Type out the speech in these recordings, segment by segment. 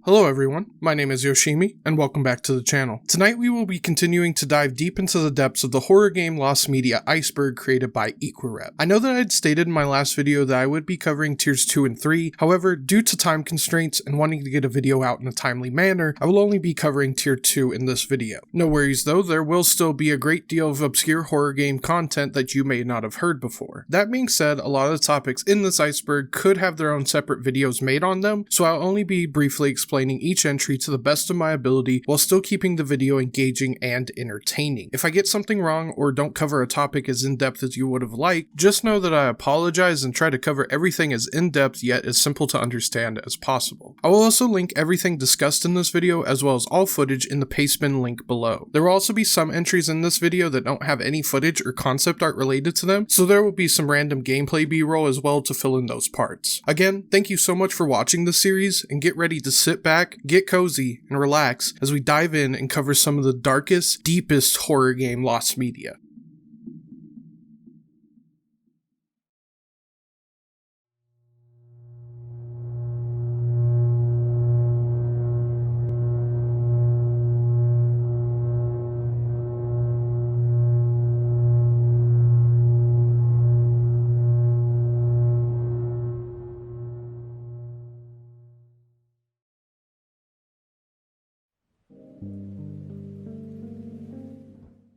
Hello everyone, my name is Yoshimi, and welcome back to the channel. Tonight we will be continuing to dive deep into the depths of the horror game lost media Iceberg created by Equirep. I know that I had stated in my last video that I would be covering tiers 2 and 3, however, due to time constraints and wanting to get a video out in a timely manner, I will only be covering tier 2 in this video. No worries though, there will still be a great deal of obscure horror game content that you may not have heard before. That being said, a lot of the topics in this Iceberg could have their own separate videos made on them, so I'll only be briefly explaining each entry to the best of my ability while still keeping the video engaging and entertaining. If I get something wrong or don't cover a topic as in-depth as you would have liked, just know that I apologize and try to cover everything as in-depth yet as simple to understand as possible. I will also link everything discussed in this video as well as all footage in the pastebin link below. There will also be some entries in this video that don't have any footage or concept art related to them, so there will be some random gameplay b-roll as well to fill in those parts. Again, thank you so much for watching this series, and get ready to sit back, get cozy, and relax as we dive in and cover some of the darkest, deepest horror game lost media.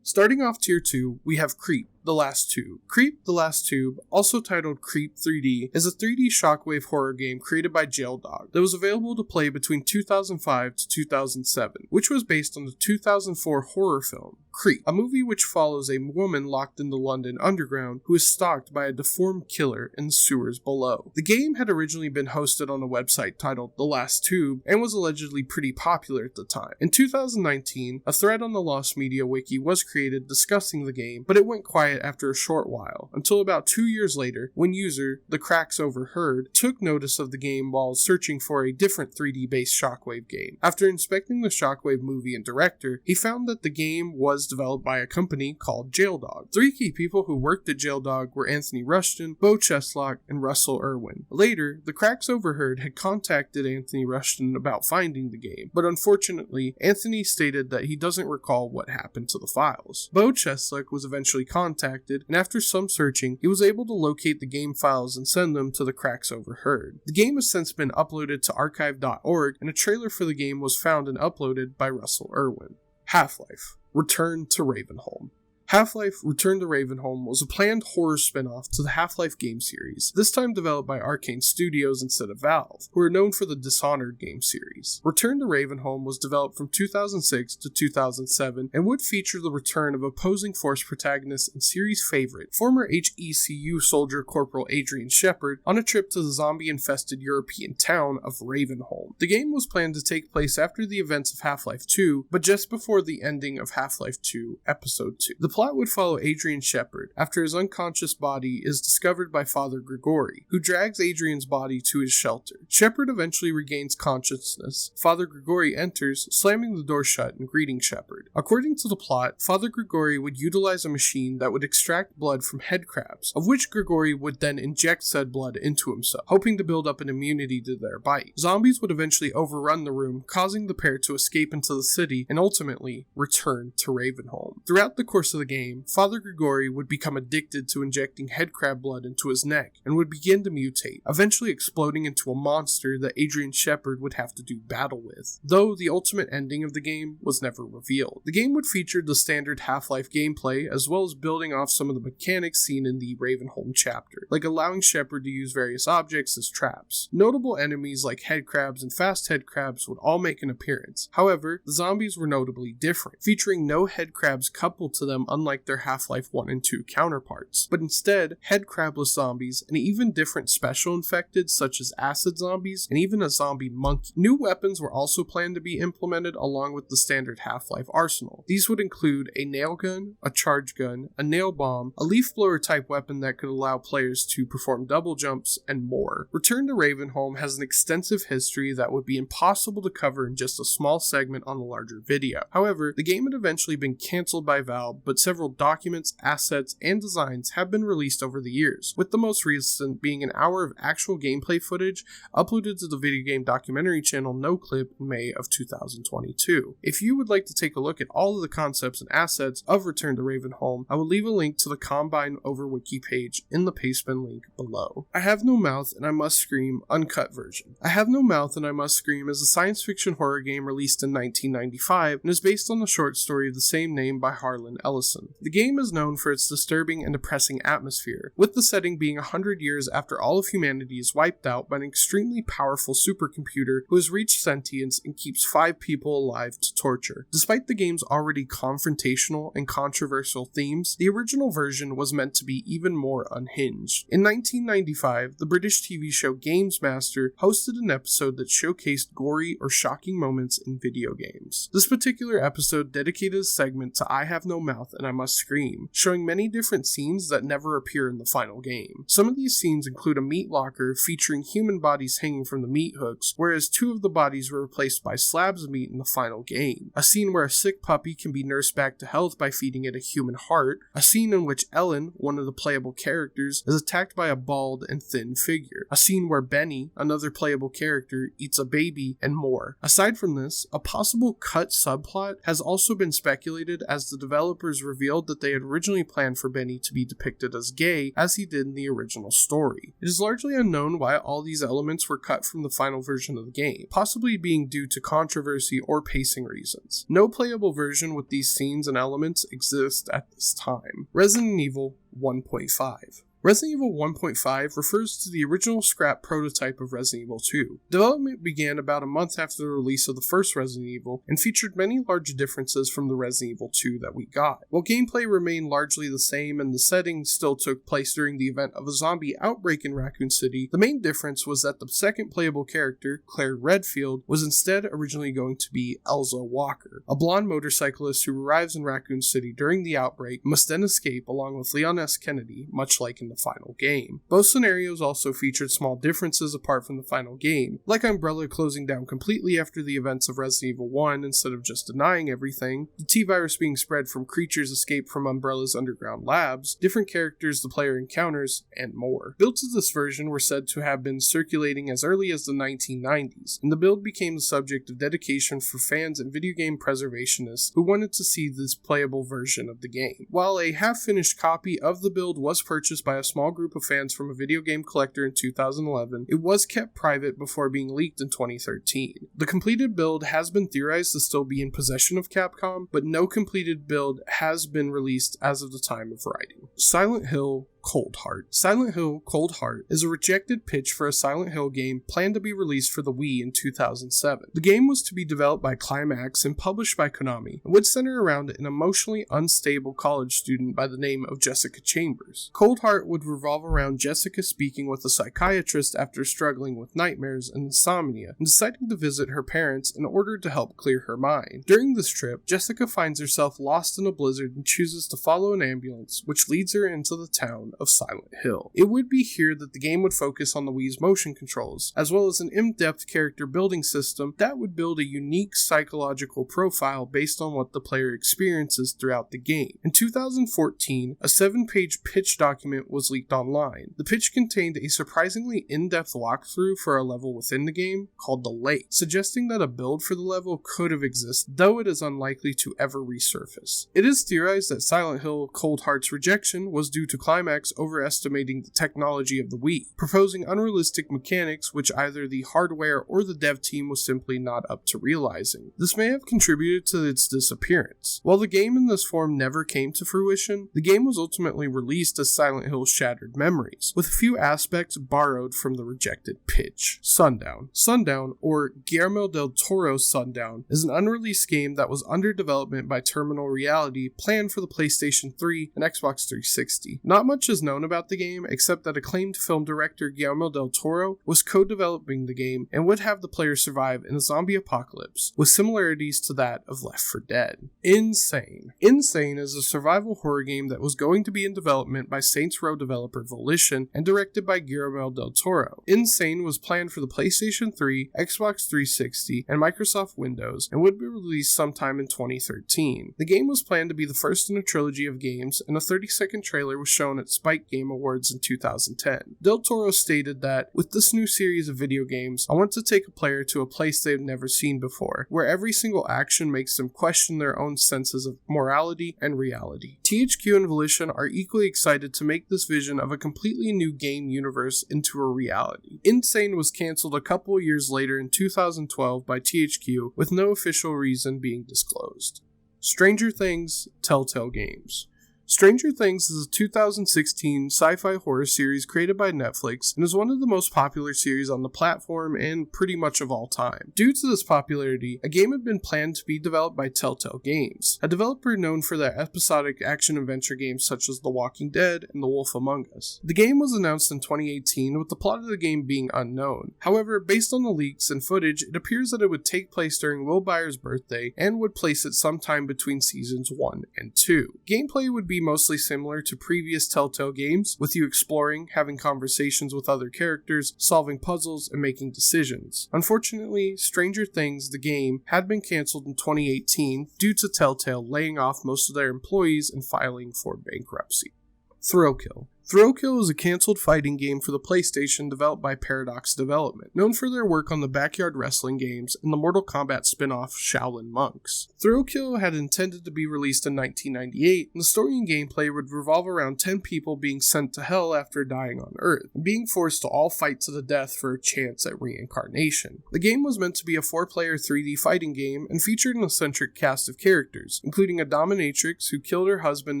Starting off tier 2, we have Creep, The Last Tube. Creep, The Last Tube, also titled Creep 3D, is a 3D shockwave horror game created by Jaildog that was available to play between 2005 to 2007, which was based on the 2004 horror film, Creep, a movie which follows a woman locked in the London underground who is stalked by a deformed killer in the sewers below. The game had originally been hosted on a website titled The Last Tube and was allegedly pretty popular at the time. In 2019, a thread on the Lost Media Wiki was created discussing the game, but it went quiet after a short while, until about 2 years later, when user The Cracks Overheard took notice of the game while searching for a different 3D-based Shockwave game. After inspecting the Shockwave movie and director, he found that the game was developed by a company called Jaildog. Three key people who worked at Jaildog were Anthony Rushton, Bo Cheslock, and Russell Irwin. Later, The Cracks Overheard had contacted Anthony Rushton about finding the game, but unfortunately, Anthony stated that he doesn't recall what happened to the files. Bo Cheslock was eventually contacted, and after some searching, he was able to locate the game files and send them to The Cracks Overheard. The game has since been uploaded to archive.org, and a trailer for the game was found and uploaded by Russell Irwin. Half-Life: Return to Ravenholm. Half-Life: Return to Ravenholm was a planned horror spin-off to the Half-Life game series, this time developed by Arcane Studios instead of Valve, who are known for the Dishonored game series. Return to Ravenholm was developed from 2006 to 2007 and would feature the return of opposing force protagonist and series favorite, former HECU soldier Corporal Adrian Shepard, on a trip to the zombie-infested European town of Ravenholm. The game was planned to take place after the events of Half-Life 2, but just before the ending of Half-Life 2 Episode 2. The plot would follow Adrian Shepard after his unconscious body is discovered by Father Grigori, who drags Adrian's body to his shelter. Shepard eventually regains consciousness. Father Grigori enters, slamming the door shut and greeting Shepard. According to the plot, Father Grigori would utilize a machine that would extract blood from head crabs, of which Grigori would then inject said blood into himself, hoping to build up an immunity to their bite. Zombies would eventually overrun the room, causing the pair to escape into the city and ultimately return to Ravenholm. Throughout the course of the game, Father Grigori would become addicted to injecting headcrab blood into his neck and would begin to mutate, eventually exploding into a monster that Adrian Shepard would have to do battle with, though the ultimate ending of the game was never revealed. The game would feature the standard Half-Life gameplay as well as building off some of the mechanics seen in the Ravenholm chapter, like allowing Shepard to use various objects as traps. Notable enemies like headcrabs and fast headcrabs would all make an appearance. However, the zombies were notably different, featuring no headcrabs coupled to them unlike their Half-Life 1 and 2 counterparts, but instead head crabless zombies and even different special infected such as acid zombies and even a zombie monkey. New weapons were also planned to be implemented along with the standard Half-Life arsenal. These would include a nail gun, a charge gun, a nail bomb, a leaf blower type weapon that could allow players to perform double jumps, and more. Return to Ravenholm has an extensive history that would be impossible to cover in just a small segment on a larger video. However, the game had eventually been cancelled by Valve, but several documents, assets, and designs have been released over the years, with the most recent being an hour of actual gameplay footage uploaded to the video game documentary channel NoClip in May of 2022. If you would like to take a look at all of the concepts and assets of Return to Ravenholm, I will leave a link to the Combine Over Wiki page in the pastebin link below. I Have No Mouth and I Must Scream Uncut Version. I Have No Mouth and I Must Scream is a science fiction horror game released in 1995 and is based on the short story of the same name by Harlan Ellison. The game is known for its disturbing and depressing atmosphere, with the setting being 100 years after all of humanity is wiped out by an extremely powerful supercomputer who has reached sentience and keeps 5 people alive to torture. Despite the game's already confrontational and controversial themes, the original version was meant to be even more unhinged. In 1995, the British TV show Games Master hosted an episode that showcased gory or shocking moments in video games. This particular episode dedicated a segment to I Have No Mouth and I Must Scream, showing many different scenes that never appear in the final game. Some of these scenes include a meat locker featuring human bodies hanging from the meat hooks, whereas 2 of the bodies were replaced by slabs of meat in the final game. A scene where a sick puppy can be nursed back to health by feeding it a human heart. A scene in which Ellen, one of the playable characters, is attacked by a bald and thin figure. A scene where Benny, another playable character, eats a baby, and more. Aside from this, a possible cut subplot has also been speculated as the developers revealed that they had originally planned for Benny to be depicted as gay as he did in the original story. It is largely unknown why all these elements were cut from the final version of the game, possibly being due to controversy or pacing reasons. No playable version with these scenes and elements exists at this time. Resident Evil 1.5. Resident Evil 1.5 refers to the original scrap prototype of Resident Evil 2. Development began about a month after the release of the first Resident Evil and featured many large differences from the Resident Evil 2 that we got. While gameplay remained largely the same and the setting still took place during the event of a zombie outbreak in Raccoon City, the main difference was that the second playable character, Claire Redfield, was instead originally going to be Elza Walker, a blonde motorcyclist who arrives in Raccoon City during the outbreak and must then escape along with Leon S. Kennedy, much like in the final game. Both scenarios also featured small differences apart from the final game, like Umbrella closing down completely after the events of Resident Evil 1 instead of just denying everything, the T-virus being spread from creatures escaped from Umbrella's underground labs, different characters the player encounters, and more. Builds of this version were said to have been circulating as early as the 1990s, and the build became the subject of dedication for fans and video game preservationists who wanted to see this playable version of the game. While a half-finished copy of the build was purchased by a small group of fans from a video game collector in 2011, it was kept private before being leaked in 2013. The completed build has been theorized to still be in possession of Capcom, but no completed build has been released as of the time of writing. Silent Hill Cold Heart. Silent Hill Cold Heart is a rejected pitch for a Silent Hill game planned to be released for the Wii in 2007. The game was to be developed by Climax and published by Konami, and would center around an emotionally unstable college student by the name of Jessica Chambers. Cold Heart would revolve around Jessica speaking with a psychiatrist after struggling with nightmares and insomnia, and deciding to visit her parents in order to help clear her mind. During this trip, Jessica finds herself lost in a blizzard and chooses to follow an ambulance, which leads her into the town of Silent Hill. It would be here that the game would focus on the Wii's motion controls, as well as an in-depth character building system that would build a unique psychological profile based on what the player experiences throughout the game. In 2014, a 7-page pitch document was leaked online. The pitch contained a surprisingly in-depth walkthrough for a level within the game called The Lake, suggesting that a build for the level could have existed, though it is unlikely to ever resurface. It is theorized that Silent Hill Cold Heart's rejection was due to Climax overestimating the technology of the Wii, proposing unrealistic mechanics which either the hardware or the dev team was simply not up to realizing. This may have contributed to its disappearance. While the game in this form never came to fruition, the game was ultimately released as Silent Hill Shattered Memories, with a few aspects borrowed from the rejected pitch. Sundown. Sundown, or Guillermo del Toro's Sundown, is an unreleased game that was under development by Terminal Reality, planned for the PlayStation 3 and Xbox 360. Not much much is known about the game except that acclaimed film director Guillermo del Toro was co-developing the game and would have the player survive in a zombie apocalypse, with similarities to that of Left 4 Dead. Insane. Insane is a survival horror game that was going to be in development by Saints Row developer Volition and directed by Guillermo del Toro. Insane was planned for the PlayStation 3, Xbox 360, and Microsoft Windows, and would be released sometime in 2013. The game was planned to be the first in a trilogy of games, and a 30-second trailer was shown at Spike Game Awards in 2010. Del Toro stated that, "With this new series of video games, I want to take a player to a place they've never seen before, where every single action makes them question their own senses of morality and reality." THQ and Volition are equally excited to make this vision of a completely new game universe into a reality. Insane was cancelled a couple years later in 2012 by THQ, with no official reason being disclosed. Stranger Things Telltale Games. Stranger Things is a 2016 sci-fi horror series created by Netflix and is one of the most popular series on the platform and pretty much of all time. Due to this popularity, a game had been planned to be developed by Telltale Games, a developer known for their episodic action-adventure games such as The Walking Dead and The Wolf Among Us. The game was announced in 2018 with the plot of the game being unknown. However, based on the leaks and footage, it appears that it would take place during Will Byers' birthday and would place it sometime between seasons 1 and 2. Gameplay would be mostly similar to previous Telltale games, with you exploring, having conversations with other characters, solving puzzles, and making decisions. Unfortunately, Stranger Things, the game, had been cancelled in 2018 due to Telltale laying off most of their employees and filing for bankruptcy. Thrillkill. Thrillkill is a cancelled fighting game for the PlayStation developed by Paradox Development, known for their work on the Backyard Wrestling games and the Mortal Kombat spin-off Shaolin Monks. Thrillkill had intended to be released in 1998, and the story and gameplay would revolve around 10 people being sent to hell after dying on Earth, and being forced to all fight to the death for a chance at reincarnation. The game was meant to be a 4-player 3D fighting game and featured an eccentric cast of characters, including a dominatrix who killed her husband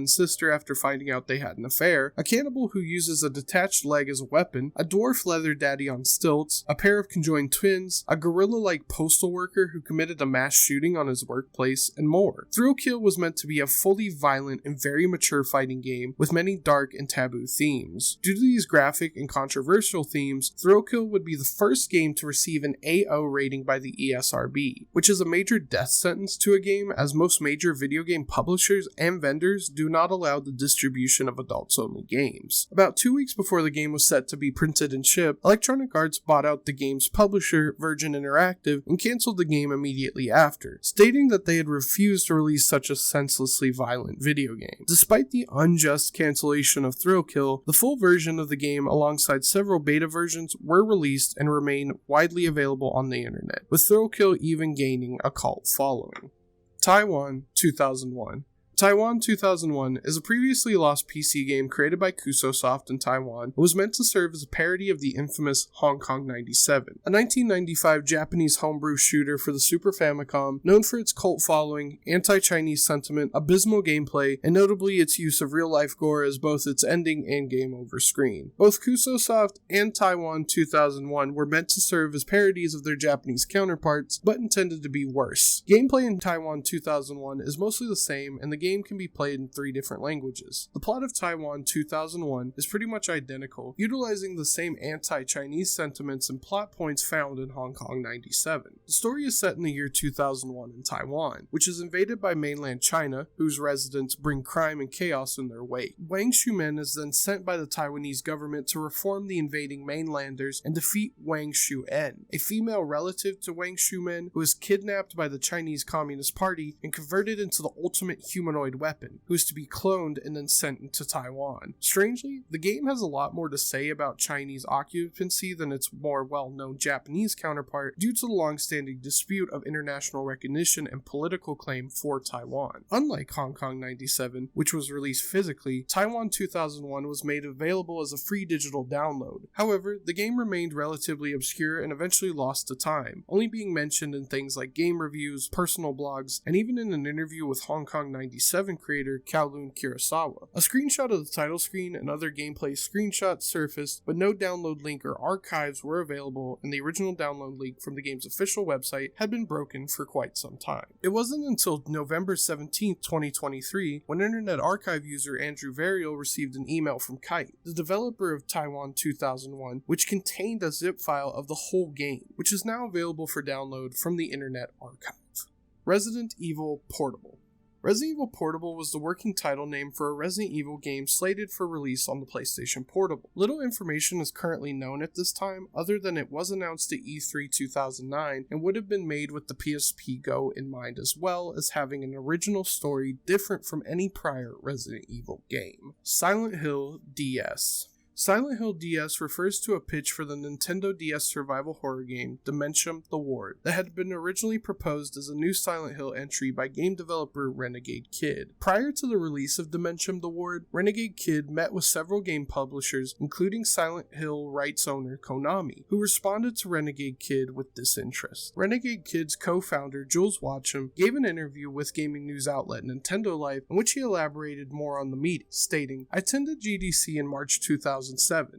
and sister after finding out they had an affair, a cannibal who uses a detached leg as a weapon, a dwarf leather daddy on stilts, a pair of conjoined twins, a gorilla-like postal worker who committed a mass shooting on his workplace, and more. Thrillkill was meant to be a fully violent and very mature fighting game with many dark and taboo themes. Due to these graphic and controversial themes, Thrillkill would be the first game to receive an AO rating by the ESRB, which is a major death sentence to a game, as most major video game publishers and vendors do not allow the distribution of adults-only games. About 2 weeks before the game was set to be printed and shipped, Electronic Arts bought out the game's publisher, Virgin Interactive, and canceled the game immediately after, stating that they had refused to release such a senselessly violent video game. Despite the unjust cancellation of Thrillkill, the full version of the game alongside several beta versions were released and remain widely available on the internet, with Thrillkill even gaining a cult following. Taiwan 2001. Taiwan 2001 is a previously lost PC game created by Kusosoft in Taiwan. It was meant to serve as a parody of the infamous Hong Kong 97, a 1995 Japanese homebrew shooter for the Super Famicom, known for its cult following, anti-Chinese sentiment, abysmal gameplay, and notably its use of real-life gore as both its ending and game over screen. Both Kusosoft and Taiwan 2001 were meant to serve as parodies of their Japanese counterparts, but intended to be worse. Gameplay in Taiwan 2001 is mostly the same, and the game can be played in 3 different languages. The plot of Taiwan 2001 is pretty much identical, utilizing the same anti-Chinese sentiments and plot points found in Hong Kong 97. The story is set in the year 2001 in Taiwan, which is invaded by mainland China, whose residents bring crime and chaos in their wake. Wang Shumen is then sent by the Taiwanese government to reform the invading mainlanders and defeat Wang Shu-en, a female relative to Wang Shumen who is kidnapped by the Chinese Communist Party and converted into the ultimate humanoid weapon, who is to be cloned and then sent into Taiwan. Strangely, the game has a lot more to say about Chinese occupancy than its more well-known Japanese counterpart due to the long-standing dispute of international recognition and political claim for Taiwan. Unlike Hong Kong 97, which was released physically, Taiwan 2001 was made available as a free digital download. However, the game remained relatively obscure and eventually lost to time, only being mentioned in things like game reviews, personal blogs, and even in an interview with Hong Kong 97 7 creator Kowloon Kurosawa. A screenshot of the title screen and other gameplay screenshots surfaced, but no download link or archives were available, and the original download link from the game's official website had been broken for quite some time. It wasn't until November 17, 2023, when Internet Archive user Andrew Varial received an email from Kite, the developer of Taiwan 2001, which contained a zip file of the whole game, which is now available for download from the Internet Archive. Resident Evil Portable. Resident Evil Portable was the working title name for a Resident Evil game slated for release on the PlayStation Portable. Little information is currently known at this time, other than it was announced at E3 2009 and would have been made with the PSP Go in mind, as well as having an original story different from any prior Resident Evil game. Silent Hill DS. Silent Hill DS refers to a pitch for the Nintendo DS survival horror game Dementium: The Ward that had been originally proposed as a new Silent Hill entry by game developer Renegade Kid. Prior to the release of Dementium: The Ward, Renegade Kid met with several game publishers, including Silent Hill rights owner Konami, who responded to Renegade Kid with disinterest. Renegade Kid's co-founder Jules Watcham gave an interview with gaming news outlet Nintendo Life in which he elaborated more on the meeting, stating, "I attended GDC in March 2007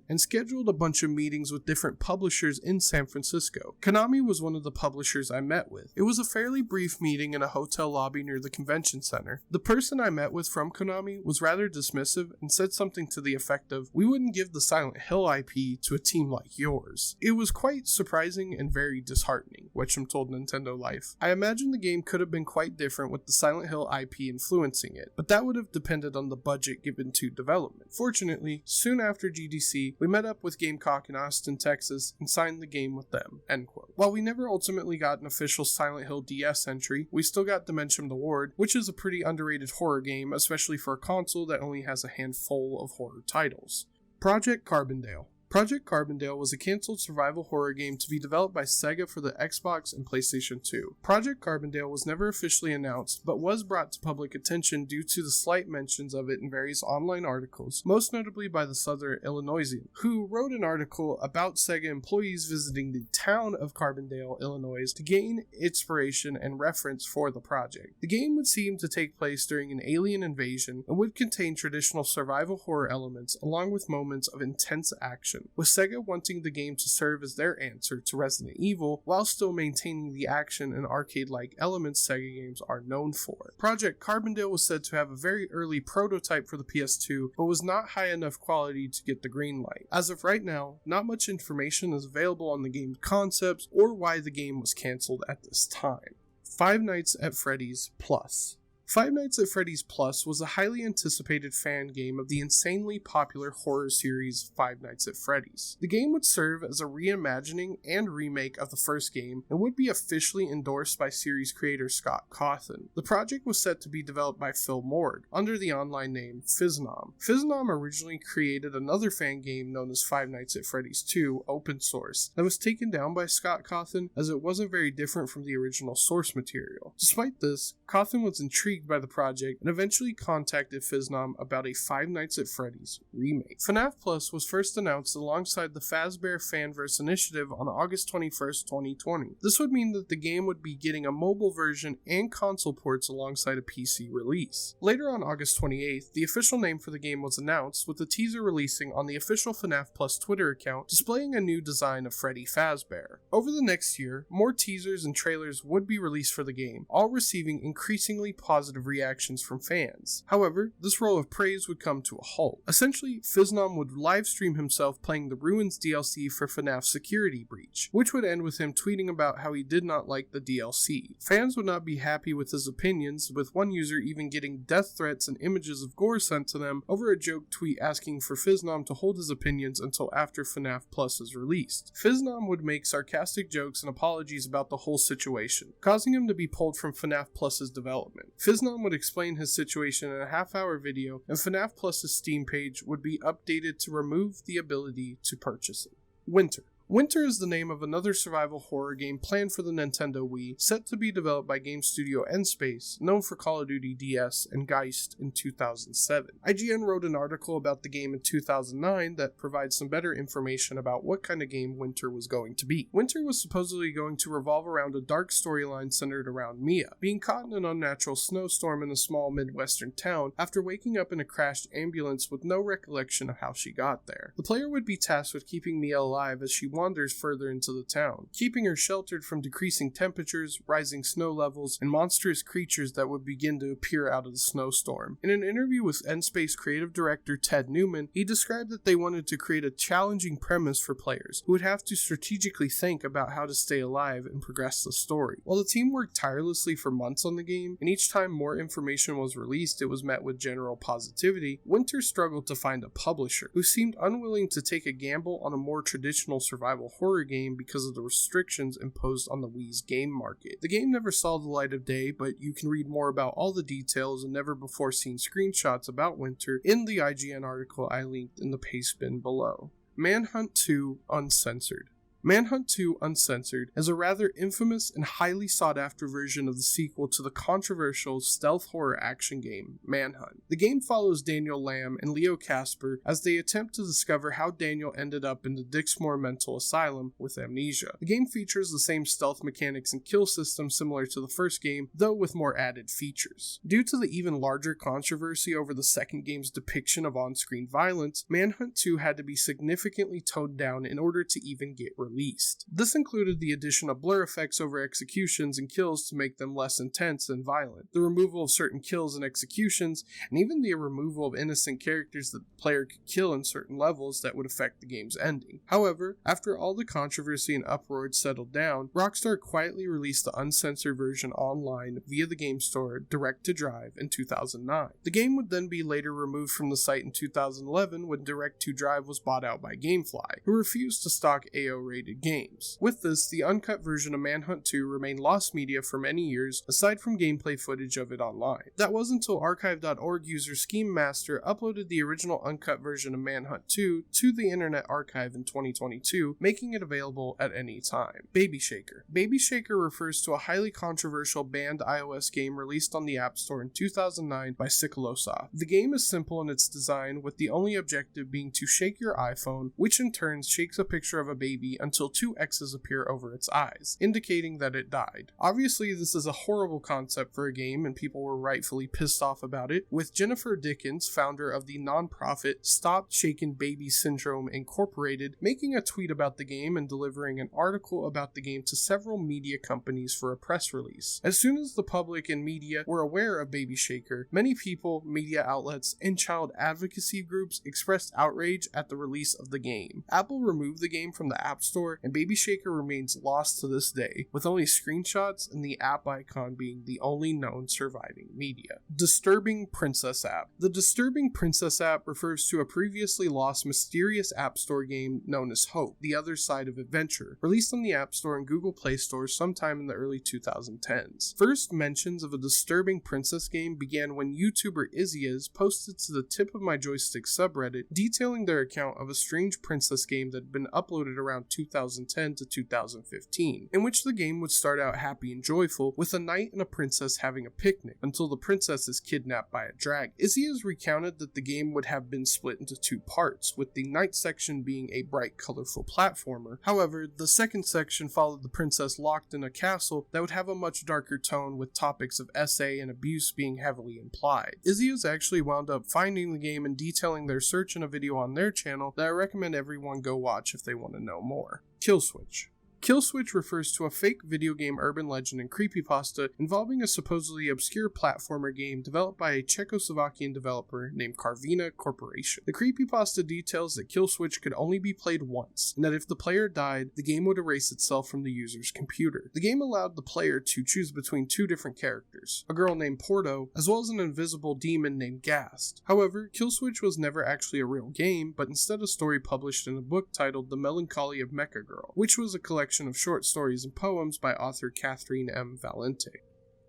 and scheduled a bunch of meetings with different publishers in San Francisco. Konami was one of the publishers I met with. It was a fairly brief meeting in a hotel lobby near the convention center. The person I met with from Konami was rather dismissive and said something to the effect of, 'We wouldn't give the Silent Hill IP to a team like yours.' It was quite surprising and very disheartening," Watcham told Nintendo Life. "I imagine the game could have been quite different with the Silent Hill IP influencing it, but that would have depended on the budget given to development. Fortunately, soon after GDC, we met up with Gamecock in Austin, Texas, and signed the game with them." End quote. While we never ultimately got an official Silent Hill DS entry, we still got Dementium: The Ward, which is a pretty underrated horror game, especially for a console that only has a handful of horror titles. Project Carbondale. Project Carbondale was a cancelled survival horror game to be developed by Sega for the Xbox and PlayStation 2. Project Carbondale was never officially announced, but was brought to public attention due to the slight mentions of it in various online articles, most notably by the Southern Illinoisian, who wrote an article about Sega employees visiting the town of Carbondale, Illinois, to gain inspiration and reference for the project. The game would seem to take place during an alien invasion and would contain traditional survival horror elements along with moments of intense action, with Sega wanting the game to serve as their answer to Resident Evil while still maintaining the action and arcade-like elements Sega games are known for. Project Carbondale was said to have a very early prototype for the PS2, but was not high enough quality to get the green light. As of right now, not much information is available on the game's concepts or why the game was cancelled at this time. Five Nights at Freddy's Plus. Five Nights at Freddy's Plus was a highly anticipated fan game of the insanely popular horror series Five Nights at Freddy's. The game would serve as a reimagining and remake of the first game and would be officially endorsed by series creator Scott Cawthon. The project was set to be developed by Phil Morg under the online name Phiznom. Phiznom originally created another fan game known as Five Nights at Freddy's 2 open source that was taken down by Scott Cawthon as it wasn't very different from the original source material. Despite this, Cawthon was intrigued by the project and eventually contacted Phiznom about a Five Nights at Freddy's remake. FNAF Plus was first announced alongside the Fazbear Fanverse initiative on August 21st, 2020. This would mean that the game would be getting a mobile version and console ports alongside a PC release. Later on August 28th, the official name for the game was announced, with a teaser releasing on the official FNAF Plus Twitter account displaying a new design of Freddy Fazbear. Over the next year, more teasers and trailers would be released for the game, all receiving increasingly positive reactions from fans. However, this roll of praise would come to a halt. Essentially, Phiznom would livestream himself playing the Ruins DLC for FNAF Security Breach, which would end with him tweeting about how he did not like the DLC. Fans would not be happy with his opinions, with one user even getting death threats and images of gore sent to them over a joke tweet asking for Phiznom to hold his opinions until after FNAF Plus is released. Phiznom would make sarcastic jokes and apologies about the whole situation, causing him to be pulled from FNAF Plus's development. Phiznom would explain his situation in a half-hour video, and FNAF Plus's Steam page would be updated to remove the ability to purchase it. Winter. Winter is the name of another survival horror game planned for the Nintendo Wii, set to be developed by game studio Nspace, known for Call of Duty DS and Geist in 2007. IGN wrote an article about the game in 2009 that provides some better information about what kind of game Winter was going to be. Winter was supposedly going to revolve around a dark storyline centered around Mia, being caught in an unnatural snowstorm in a small Midwestern town after waking up in a crashed ambulance with no recollection of how she got there. The player would be tasked with keeping Mia alive as she wanders further into the town, keeping her sheltered from decreasing temperatures, rising snow levels, and monstrous creatures that would begin to appear out of the snowstorm. In an interview with Nspace creative director Ted Newman, he described that they wanted to create a challenging premise for players who would have to strategically think about how to stay alive and progress the story. While the team worked tirelessly for months on the game, and each time more information was released it was met with general positivity, Winter struggled to find a publisher who seemed unwilling to take a gamble on a more traditional survival horror game because of the restrictions imposed on the Wii's game market. The game never saw the light of day, but you can read more about all the details and never before seen screenshots about Winter in the IGN article I linked in the paste bin below. Manhunt 2 Uncensored. Manhunt 2 Uncensored is a rather infamous and highly sought-after version of the sequel to the controversial stealth horror action game, Manhunt. The game follows Daniel Lamb and Leo Casper as they attempt to discover how Daniel ended up in the Dixmoor Mental Asylum with amnesia. The game features the same stealth mechanics and kill system similar to the first game, though with more added features. Due to the even larger controversy over the second game's depiction of on-screen violence, Manhunt 2 had to be significantly toned down in order to even get released. This included the addition of blur effects over executions and kills to make them less intense and violent, the removal of certain kills and executions, and even the removal of innocent characters that the player could kill in certain levels that would affect the game's ending. However, after all the controversy and uproar had settled down, Rockstar quietly released the uncensored version online via the game store Direct to Drive in 2009. The game would then be later removed from the site in 2011 when Direct to Drive was bought out by Gamefly, who refused to stock AO-rated games. With this, the uncut version of Manhunt 2 remained lost media for many years, aside from gameplay footage of it online. That was until archive.org user Scheme Master uploaded the original uncut version of Manhunt 2 to the Internet Archive in 2022, making it available at any time. Baby Shaker. Baby Shaker refers to a highly controversial banned iOS game released on the App Store in 2009 by Sikalosoft. The game is simple in its design, with the only objective being to shake your iPhone, which in turn shakes a picture of a baby until two X's appear over its eyes, indicating that it died. Obviously, this is a horrible concept for a game, and people were rightfully pissed off about it, with Jennifer Dickens, founder of the nonprofit Stop Shaken Baby Syndrome Incorporated, making a tweet about the game and delivering an article about the game to several media companies for a press release. As soon as the public and media were aware of Baby Shaker, many people, media outlets, and child advocacy groups expressed outrage at the release of the game. Apple removed the game from the App Store, and Baby Shaker remains lost to this day, with only screenshots and the app icon being the only known surviving media. Disturbing Princess App. The Disturbing Princess App refers to a previously lost mysterious App Store game known as Hope, The Other Side of Adventure, released on the App Store and Google Play Store sometime in the early 2010s. First mentions of a disturbing princess game began when YouTuber Izzy's posted to the Tip of My Joystick subreddit detailing their account of a strange princess game that had been uploaded around 2010 to 2015, in which the game would start out happy and joyful, with a knight and a princess having a picnic, until the princess is kidnapped by a dragon. Izzy has recounted that the game would have been split into two parts, with the knight section being a bright, colorful platformer. However, the second section followed the princess locked in a castle that would have a much darker tone, with topics of SA and abuse being heavily implied. Izzy has actually wound up finding the game and detailing their search in a video on their channel that I recommend everyone go watch if they want to know more. Kill Switch. Kill Switch refers to a fake video game urban legend and creepypasta involving a supposedly obscure platformer game developed by a Czechoslovakian developer named Carvina Corporation. The creepypasta details that Kill Switch could only be played once, and that if the player died, the game would erase itself from the user's computer. The game allowed the player to choose between two different characters, a girl named Porto, as well as an invisible demon named Gast. However, Kill Switch was never actually a real game, but instead a story published in a book titled The Melancholy of Mecha Girl, which was a collection of short stories and poems by author Catherine M. Valente.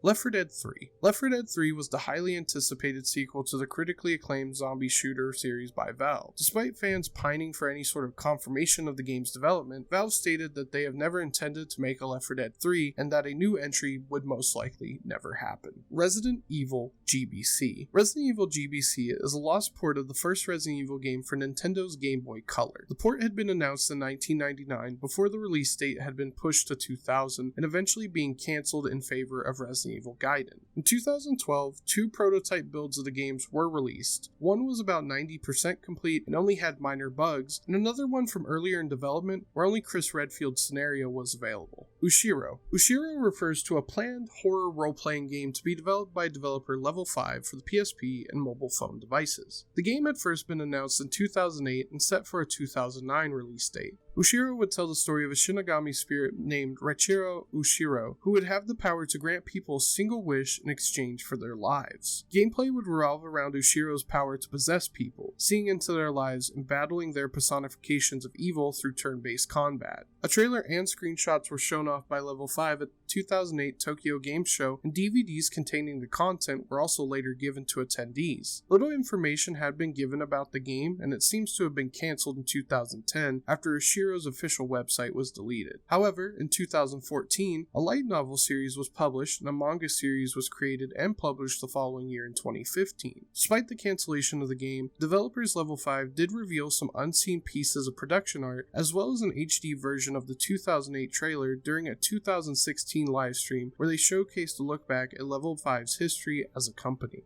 Left 4 Dead 3. Left 4 Dead 3 was the highly anticipated sequel to the critically acclaimed zombie shooter series by Valve. Despite fans pining for any sort of confirmation of the game's development, Valve stated that they have never intended to make a Left 4 Dead 3 and that a new entry would most likely never happen. Resident Evil GBC. Resident Evil GBC is a lost port of the first Resident Evil game for Nintendo's Game Boy Color. The port had been announced in 1999 before the release date had been pushed to 2000 and eventually being cancelled in favor of Resident Evil Gaiden. In 2012, 2 prototype builds of the games were released. One was about 90% complete and only had minor bugs, and another one from earlier in development where only Chris Redfield's scenario was available. Ushiro. Ushiro refers to a planned horror role-playing game to be developed by developer Level 5 for the PSP and mobile phone devices. The game had first been announced in 2008 and set for a 2009 release date. Ushiro would tell the story of a Shinigami spirit named Reichiro Ushiro, who would have the power to grant people a single wish in exchange for their lives. Gameplay would revolve around Ushiro's power to possess people, seeing into their lives and battling their personifications of evil through turn-based combat. A trailer and screenshots were shown off by Level 5 at the 2008 Tokyo Game Show, and DVDs containing the content were also later given to attendees. Little information had been given about the game, and it seems to have been cancelled in 2010 after Ushiro's official website was deleted. However, in 2014, a light novel series was published and a manga series was created and published the following year in 2015. Despite the cancellation of the game, developers Level 5 did reveal some unseen pieces of production art as well as an HD version of the 2008 trailer during a 2016 livestream where they showcased a look back at Level 5's history as a company.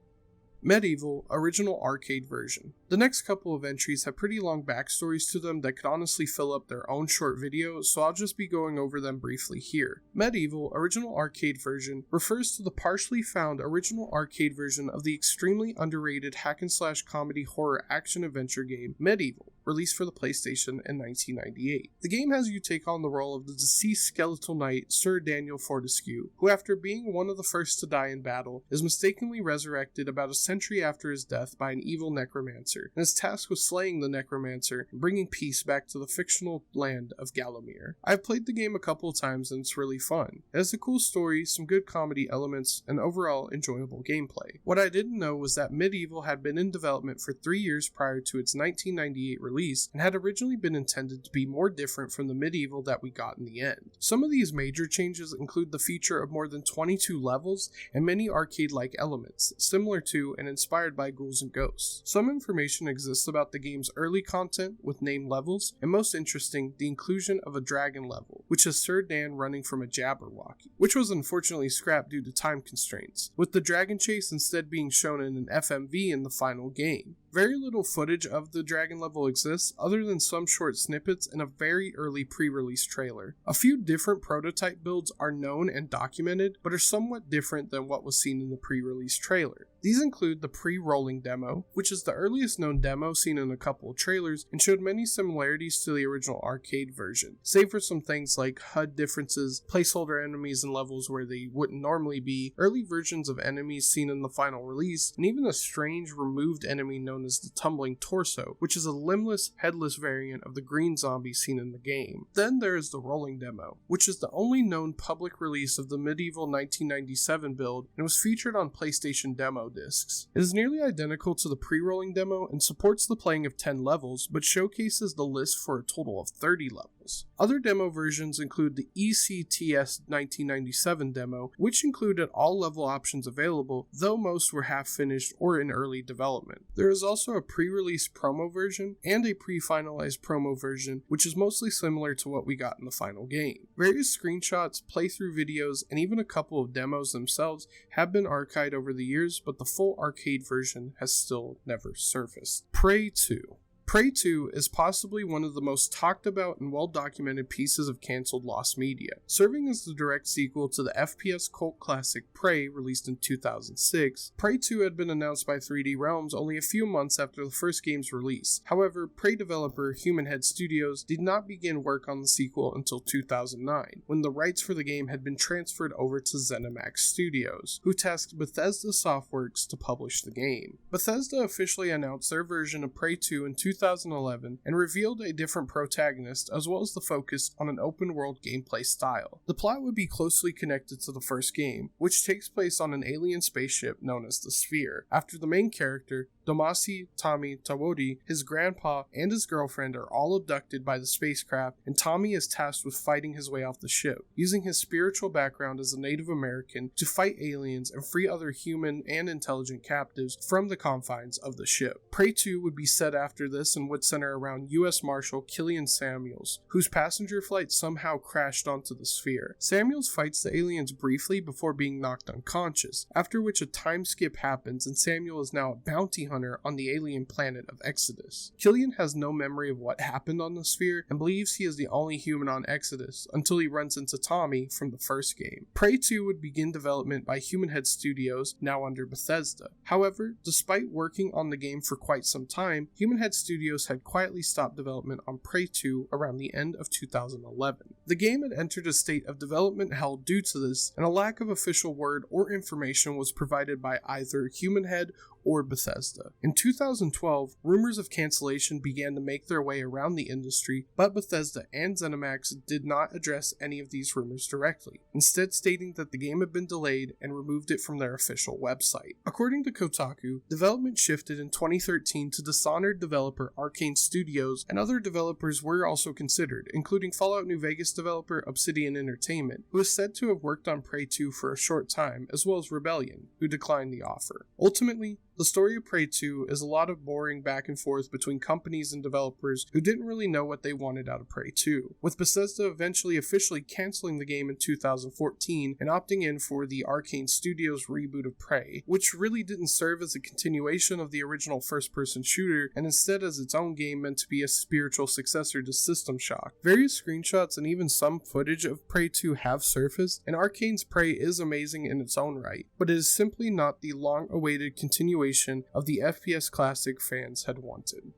Medieval Original Arcade Version. The next couple of entries have pretty long backstories to them that could honestly fill up their own short video, so I'll just be going over them briefly here. Medieval Original Arcade Version refers to the partially found original arcade version of the extremely underrated hack-and-slash comedy horror action-adventure game Medieval, released for the PlayStation in 1998. The game has you take on the role of the deceased skeletal knight Sir Daniel Fortescue, who after being one of the first to die in battle, is mistakenly resurrected about a century after his death by an evil necromancer, and is tasked with slaying the necromancer and bringing peace back to the fictional land of Gallowmere. I've played the game a couple of times and it's really fun. It has a cool story, some good comedy elements, and overall enjoyable gameplay. What I didn't know was that Medieval had been in development for 3 years prior to its 1998 release, and had originally been intended to be more different from the Medieval that we got in the end. Some of these major changes include the feature of more than 22 levels and many arcade-like elements, similar to and inspired by Ghouls and Ghosts. Some information exists about the game's early content with named levels, and most interesting, the inclusion of a dragon level, which is Sir Dan running from a Jabberwocky, which was unfortunately scrapped due to time constraints, with the dragon chase instead being shown in an FMV in the final game. Very little footage of the dragon level exists, other than some short snippets and a very early pre-release trailer. A few different prototype builds are known and documented, but are somewhat different than what was seen in the pre-release trailer. These include the pre-rolling demo, which is the earliest known demo seen in a couple of trailers, and showed many similarities to the original arcade version, save for some things like HUD differences, placeholder enemies in levels where they wouldn't normally be, early versions of enemies seen in the final release, and even a strange removed enemy known as the Tumbling Torso, which is a limbless, headless variant of the green zombie seen in the game. Then there is the rolling demo, which is the only known public release of the Medieval 1997 build and was featured on PlayStation demo discs. It is nearly identical to the pre-rolling demo and supports the playing of 10 levels, but showcases the list for a total of 30 levels. Other demo versions include the ECTS 1997 demo, which included all level options available, though most were half finished or in early development. There is also a pre-release promo version and a pre-finalized promo version, which is mostly similar to what we got in the final game. Various screenshots, playthrough videos, and even a couple of demos themselves have been archived over the years, but the full arcade version has still never surfaced. Prey 2. Prey 2 is possibly one of the most talked about and well-documented pieces of cancelled lost media, serving as the direct sequel to the FPS cult classic Prey released in 2006. Prey 2 had been announced by 3D Realms only a few months after the first game's release. However, Prey developer Human Head Studios did not begin work on the sequel until 2009, when the rights for the game had been transferred over to ZeniMax Studios, who tasked Bethesda Softworks to publish the game. Bethesda officially announced their version of Prey 2 in 2009 2011 and revealed a different protagonist as well as the focus on an open-world gameplay style. The plot would be closely connected to the first game, which takes place on an alien spaceship known as the Sphere. After the main character, Domasi Tommy Tawodi, his grandpa, and his girlfriend are all abducted by the spacecraft, and Tommy is tasked with fighting his way off the ship, using his spiritual background as a Native American to fight aliens and free other human and intelligent captives from the confines of the ship. Prey 2 would be set after this and would center around U.S. Marshal Killian Samuels, whose passenger flight somehow crashed onto the Sphere. Samuels fights the aliens briefly before being knocked unconscious, after which a time skip happens and Samuel is now a bounty hunter on the alien planet of Exodus. Killian has no memory of what happened on the Sphere and believes he is the only human on Exodus until he runs into Tommy from the first game. Prey 2 would begin development by Human Head Studios, now under Bethesda. However, despite working on the game for quite some time, Human Head Studios had quietly stopped development on Prey 2 around the end of 2011. The game had entered a state of development hell due to this, and a lack of official word or information was provided by either Human Head or Bethesda. In 2012, rumors of cancellation began to make their way around the industry, but Bethesda and ZeniMax did not address any of these rumors directly, instead stating that the game had been delayed and removed it from their official website. According to Kotaku, development shifted in 2013 to Dishonored developer Arcane Studios, and other developers were also considered, including Fallout New Vegas developer Obsidian Entertainment, who is said to have worked on Prey 2 for a short time, as well as Rebellion, who declined the offer. Ultimately, the story of Prey 2 is a lot of boring back and forth between companies and developers who didn't really know what they wanted out of Prey 2, with Bethesda eventually officially canceling the game in 2014 and opting in for the Arcane Studios reboot of Prey, which really didn't serve as a continuation of the original first-person shooter and instead as its own game meant to be a spiritual successor to System Shock. Various screenshots and even some footage of Prey 2 have surfaced, and Arcane's Prey is amazing in its own right, but it is simply not the long-awaited continuation of the FPS classic fans had wanted.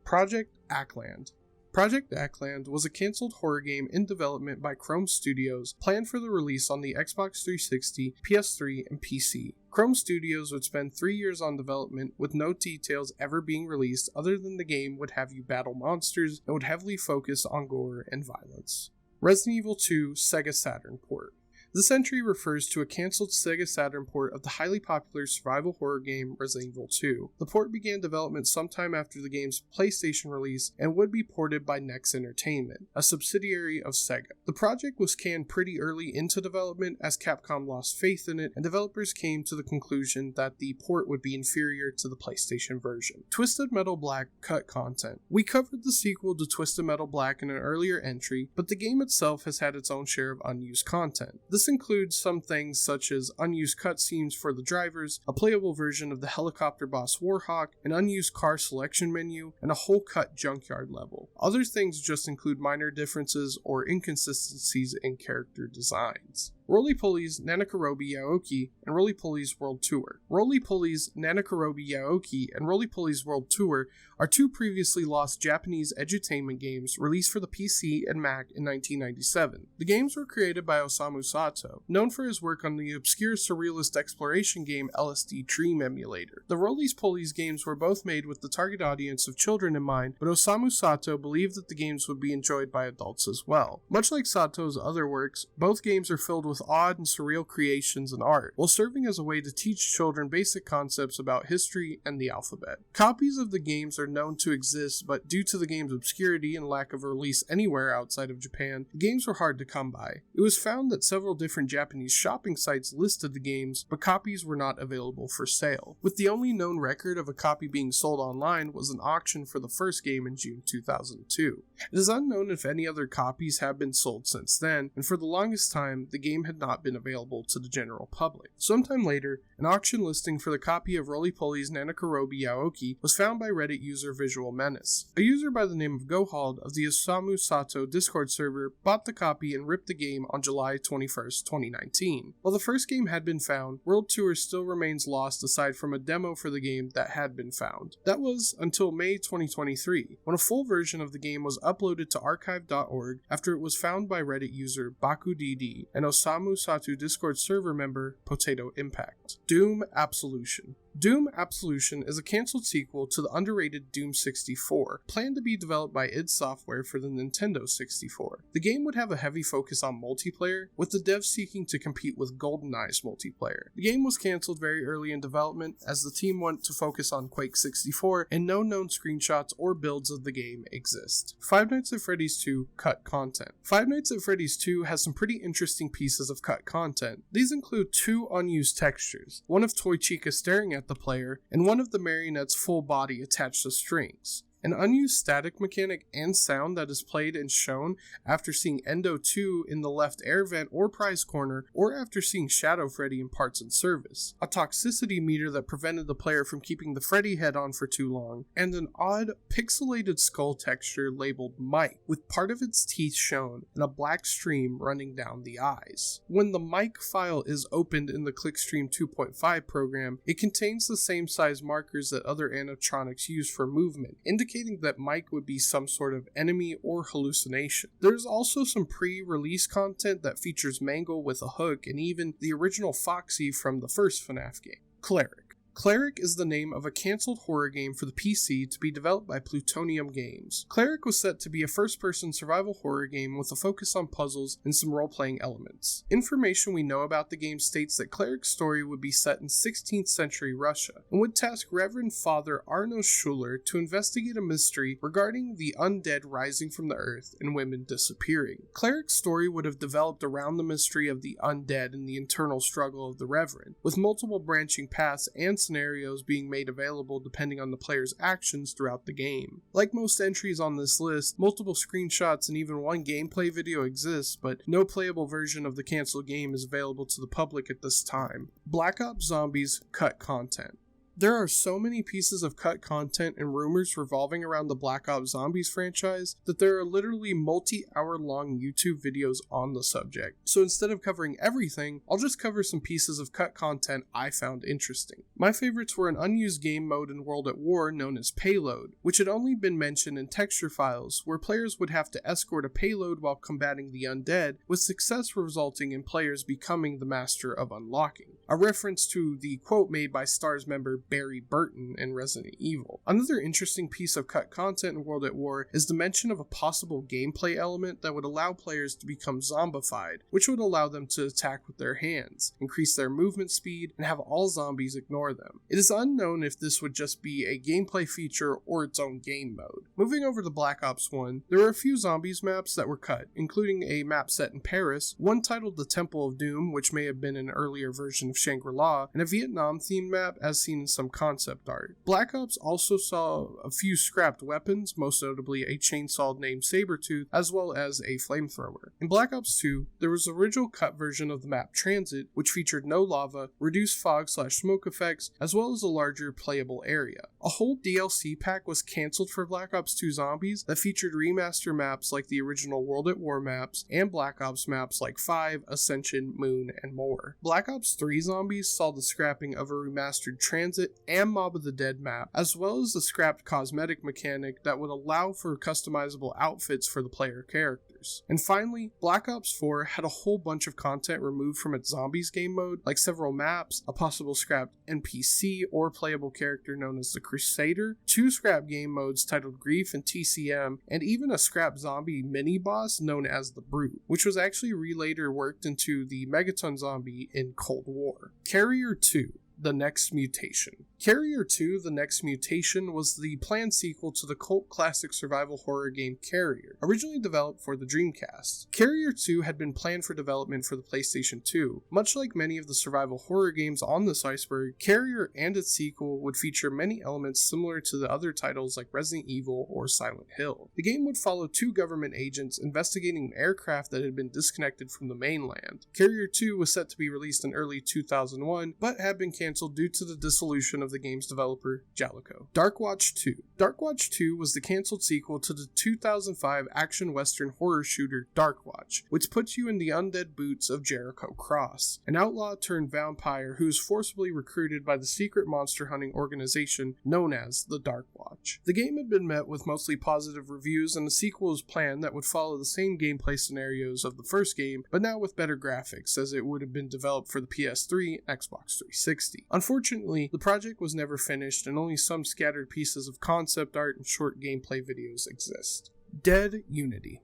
Project Ackland. Project Ackland was a cancelled horror game in development by Chrome Studios, planned for the release on the Xbox 360, PS3, and PC. Chrome Studios would spend 3 years on development, with no details ever being released other than the game would have you battle monsters and would heavily focus on gore and violence. Resident Evil 2 Sega Saturn port. This entry refers to a cancelled Sega Saturn port of the highly popular survival horror game Resident Evil 2. The port began development sometime after the game's PlayStation release and would be ported by Nex Entertainment, a subsidiary of Sega. The project was canned pretty early into development as Capcom lost faith in it, and developers came to the conclusion that the port would be inferior to the PlayStation version. Twisted Metal Black cut content. We covered the sequel to Twisted Metal Black in an earlier entry, but the game itself has had its own share of unused content. This includes some things such as unused cutscenes for the drivers, a playable version of the helicopter boss Warhawk, an unused car selection menu, and a whole cut junkyard level. Other things just include minor differences or inconsistencies in character designs. Roly-Poly's Nanakorobi Yaoki and Roly-Poly's World Tour. Roly-Poly's Nanakorobi Yaoki and Roly-Poly's World Tour are two previously lost Japanese edutainment games released for the PC and Mac in 1997. The games were created by Osamu Sato, known for his work on the obscure surrealist exploration game LSD Dream Emulator. The Roly-Poly's games were both made with the target audience of children in mind, but Osamu Sato believed that the games would be enjoyed by adults as well. Much like Sato's other works, both games are filled with odd and surreal creations and art, while serving as a way to teach children basic concepts about history and the alphabet. Copies of the games are known to exist, but due to the game's obscurity and lack of release anywhere outside of Japan, the games were hard to come by. It was found that several different Japanese shopping sites listed the games, but copies were not available for sale, with the only known record of a copy being sold online was an auction for the first game in June 2002. It is unknown if any other copies have been sold since then, and for the longest time, the game had not been available to the general public. Sometime later, an auction listing for the copy of Roly-Poly's Nanakorobi Yaoki was found by Reddit user Visual Menace. A user by the name of Gohald of the Osamu Sato Discord server bought the copy and ripped the game on July 21st, 2019. While the first game had been found, World Tour still remains lost aside from a demo for the game that had been found. That was until May 2023, when a full version of the game was uploaded to archive.org after it was found by Reddit user BakuDD and Osamu Sato Discord server member Potato Impact. Doom Absolution. Doom Absolution is a cancelled sequel to the underrated Doom 64, planned to be developed by id Software for the Nintendo 64. The game would have a heavy focus on multiplayer, with the devs seeking to compete with GoldenEye's multiplayer. The game was cancelled very early in development, as the team went to focus on Quake 64, and no known screenshots or builds of the game exist. Five Nights at Freddy's 2 cut content. Five Nights at Freddy's 2 has some pretty interesting pieces of cut content. These include two unused textures, one of Toy Chica staring at the player, and one of the marionette's full body attached to strings. An unused static mechanic and sound that is played and shown after seeing Endo 2 in the left air vent or prize corner, or after seeing Shadow Freddy in parts and service. A toxicity meter that prevented the player from keeping the Freddy head on for too long, and an odd pixelated skull texture labeled Mike, with part of its teeth shown and a black stream running down the eyes. When the Mike file is opened in the Clickstream 2.5 program, it contains the same size markers that other animatronics use for movement, indicating that Mike would be some sort of enemy or hallucination. There's also some pre-release content that features Mangle with a hook and even the original Foxy from the first FNAF game. Cleric. Cleric is the name of a cancelled horror game for the PC to be developed by Plutonium Games. Cleric was set to be a first-person survival horror game with a focus on puzzles and some role-playing elements. Information we know about the game states that Cleric's story would be set in 16th century Russia, and would task Reverend Father Arno Schuler to investigate a mystery regarding the undead rising from the earth and women disappearing. Cleric's story would have developed around the mystery of the undead and the internal struggle of the Reverend, with multiple branching paths and scenarios being made available depending on the player's actions throughout the game. Like most entries on this list, multiple screenshots and even one gameplay video exists, but no playable version of the cancelled game is available to the public at this time. Black Ops Zombies cut content. There are so many pieces of cut content and rumors revolving around the Black Ops Zombies franchise that there are literally multi-hour long YouTube videos on the subject. So instead of covering everything, I'll just cover some pieces of cut content I found interesting. My favorites were an unused game mode in World at War known as Payload, which had only been mentioned in texture files, where players would have to escort a payload while combating the undead, with success resulting in players becoming the master of unlocking. A reference to the quote made by STARS member Barry Burton in Resident Evil. Another interesting piece of cut content in World at War is the mention of a possible gameplay element that would allow players to become zombified, which would allow them to attack with their hands, increase their movement speed, and have all zombies ignore them. It is unknown if this would just be a gameplay feature or its own game mode. Moving over to Black Ops 1, there were a few zombies maps that were cut, including a map set in Paris, one titled The Temple of Doom, which may have been an earlier version of Shangri-La, and a Vietnam-themed map as seen in some concept art. Black Ops also saw a few scrapped weapons, most notably a chainsaw named Sabretooth, as well as a flamethrower. In Black Ops 2, there was an original cut version of the map Transit, which featured no lava, reduced fog/smoke effects, as well as a larger playable area. A whole DLC pack was cancelled for Black Ops 2 Zombies that featured remaster maps like the original World at War maps, and Black Ops maps like 5, Ascension, Moon, and more. Black Ops 3 Zombies saw the scrapping of a remastered Transit and Mob of the Dead map, as well as the scrapped cosmetic mechanic that would allow for customizable outfits for the player characters. And finally, Black Ops 4 had a whole bunch of content removed from its Zombies game mode, like several maps, a possible scrapped NPC or playable character known as the Crusader, two scrap game modes titled Grief and TCM, and even a scrap zombie mini-boss known as the Brute, which was actually later worked into the Megaton zombie in Cold War. Carrier 2. The Next Mutation. Carrier 2, The Next Mutation was the planned sequel to the cult classic survival horror game Carrier, originally developed for the Dreamcast. Carrier 2 had been planned for development for the PlayStation 2. Much like many of the survival horror games on this Iceberg, Carrier and its sequel would feature many elements similar to the other titles like Resident Evil or Silent Hill. The game would follow two government agents investigating an aircraft that had been disconnected from the mainland. Carrier 2 was set to be released in early 2001, but had been canceled due to the dissolution of the game's developer, Jalico. Darkwatch 2. Darkwatch 2 was the cancelled sequel to the 2005 action western horror shooter Darkwatch, which puts you in the undead boots of Jericho Cross, an outlaw turned vampire who is forcibly recruited by the secret monster hunting organization known as the Darkwatch. The game had been met with mostly positive reviews, and a sequel was planned that would follow the same gameplay scenarios of the first game, but now with better graphics, as it would have been developed for the PS3 and Xbox 360. fantasy. Unfortunately, the project was never finished and only some scattered pieces of concept art and short gameplay videos exist. Dead Unity.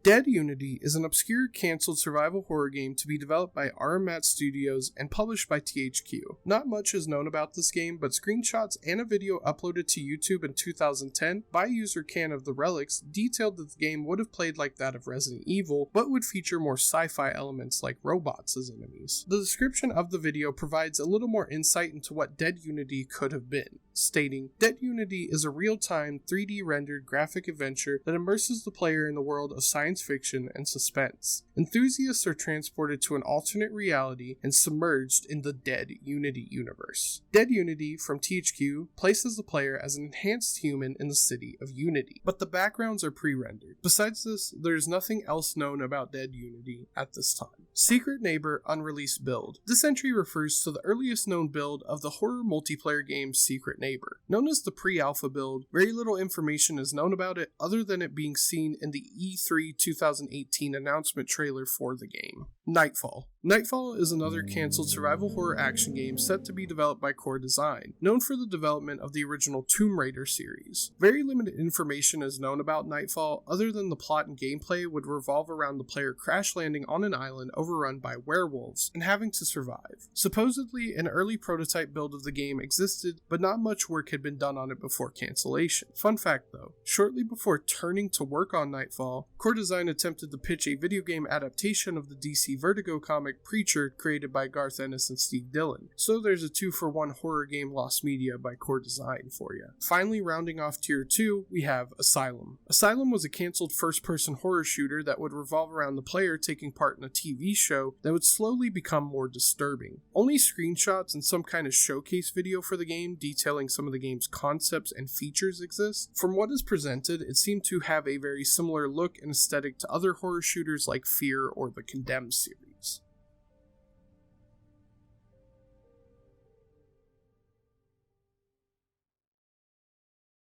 Dead Unity is an obscure, cancelled survival horror game to be developed by RMAT Studios and published by THQ. Not much is known about this game, but screenshots and a video uploaded to YouTube in 2010 by user Can of the Relics detailed that the game would have played like that of Resident Evil, but would feature more sci-fi elements like robots as enemies. The description of the video provides a little more insight into what Dead Unity could have been, stating, "Dead Unity is a real-time, 3D rendered graphic adventure that immerses the player in the world of science fiction and suspense. Enthusiasts are transported to an alternate reality and submerged in the Dead Unity universe." Dead Unity from THQ places the player as an enhanced human in the city of Unity, but the backgrounds are pre-rendered. Besides this, there is nothing else known about Dead Unity at this time. Secret Neighbor Unreleased Build. This entry refers to the earliest known build of the horror multiplayer game Secret Neighbor. Known as the pre-alpha build, very little information is known about it other than it being seen in the E3 2018 announcement trailer for the game. Nightfall. Nightfall is another cancelled survival horror action game set to be developed by Core Design, known for the development of the original Tomb Raider series. Very limited information is known about Nightfall other than the plot and gameplay would revolve around the player crash landing on an island overrun by werewolves and having to survive. Supposedly, an early prototype build of the game existed, but not much work had been done on it before cancellation. Fun fact though, shortly before turning to work on Nightfall, Core Design attempted to pitch a video game adaptation of the DC Vertigo comic Preacher created by Garth Ennis and Steve Dillon, so there's a 2-for-1 horror game lost media by Core Design for you. Finally, rounding off Tier 2, we have Asylum. Asylum was a cancelled first-person horror shooter that would revolve around the player taking part in a TV show that would slowly become more disturbing. Only screenshots and some kind of showcase video for the game detailing some of the game's concepts and features exist. From what is presented, it seemed to have a very similar look and aesthetic to other horror shooters like Fear or the Condemned series.